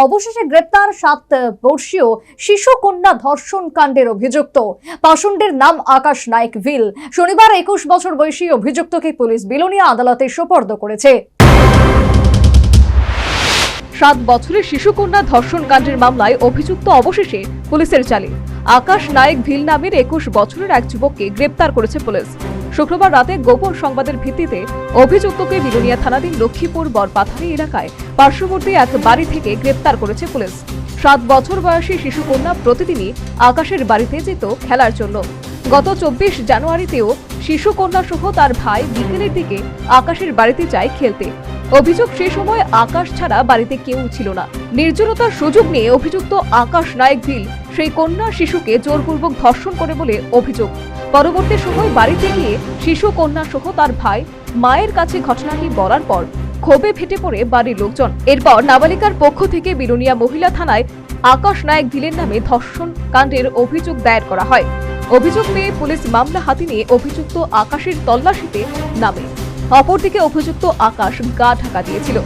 অবশেষে গ্রেপ্তার 7 বর্ষীয় শিশু কন্যা ধর্ষণ কাণ্ডের অভিযুক্ত। পাষণ্ডের নাম আকাশ নায়েক ভিল। শনিবার 21 বছর বয়সী অভিযুক্তকে পুলিশ বিলোনিয়া আদালতে সোপর্দ করেছে। 7 বছরের শিশু কন্যা ধর্ষণ কাণ্ডের মামলায় অভিযুক্ত অবশেষে পুলিশের জালে। আকাশ নায়েক ভিল নামের 21 বছরের এক যুবককে গ্রেপ্তার করেছে পুলিশ। শুক্রবার রাতে গোপন সংবাদের ভিত্তিতে অভিযুক্তকে বিলোনিয়া থানাধীন লক্ষ্মীপুর বরপাথারি এলাকায় পার্শ্ববর্তী এক বাড়ি থেকে গ্রেপ্তার করেছে পুলিশ। 7 বছর বয়সী শিশু কন্যা প্রতিদিনই আকাশের বাড়িতে যেত খেলার জন্য। গত 24 জানুয়ারিতেও শিশু কন্যা সহ তার ভাই বিকেলের দিকে আকাশের বাড়িতে যায় খেলতে। অভিযোগ সে সময় আকাশ ছাড়া বাড়িতে কেউ ছিল না। নির্জনতার সুযোগ নিয়ে অভিযুক্ত আকাশ নায়েক ভিল সেই কন্যা শিশুকে জোরপূর্বক ধর্ষণ করে বলে অভিযোগ। পরবর্তী সময় বাড়িতে গিয়ে শিশু কন্যা সহ তার ভাই মায়ের কাছে ঘটনাটি বলার পর ক্ষোভে ফেটে পড়ে বাড়ির লোকজন। এরপর নাবালিকার পক্ষ থেকে বিলোনিয়া মহিলা থানায় আকাশ নায়েক ভিলের নামে ধর্ষণ কাণ্ডের অভিযোগ দায়ের করা হয়। অভিযোগ পেয়ে পুলিশ মামলা হাতে নিয়ে অভিযুক্ত আকাশের তল্লাশিতে নামে। অপরদিকে অভিযুক্ত আকাশ গা ঢাকা দিয়েছিল।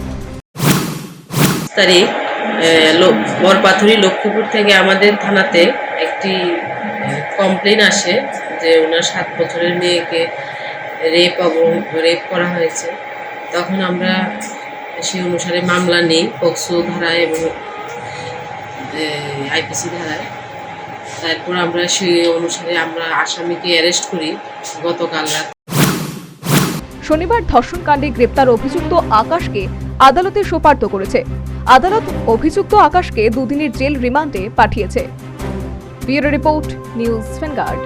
তারিখ বরপাথরি লক্ষ্মীপুর থেকে আমাদের থানাতে একটি কমপ্লেন আসে যে ওনার 7 বছরের মেয়েকে রেপ করা হয়েছে। তখন আমরা সেই অনুসারে মামলা নিই পক্সো ধারায় এবং আইপিসি ধারায়। তারপর আমরা সেই অনুসারে আমরা আসামিকে অ্যারেস্ট করি গতকাল রাত। শনিবার ধর্ষণ কাণ্ডে গ্রেপ্তার অভিযুক্ত আকাশকে আদালতে সোপর্দ করেছে। আদালত অভিযুক্ত আকাশকে 2 দিনের জেল রিমান্ডে পাঠিয়েছে। Bureau report, news vanguard.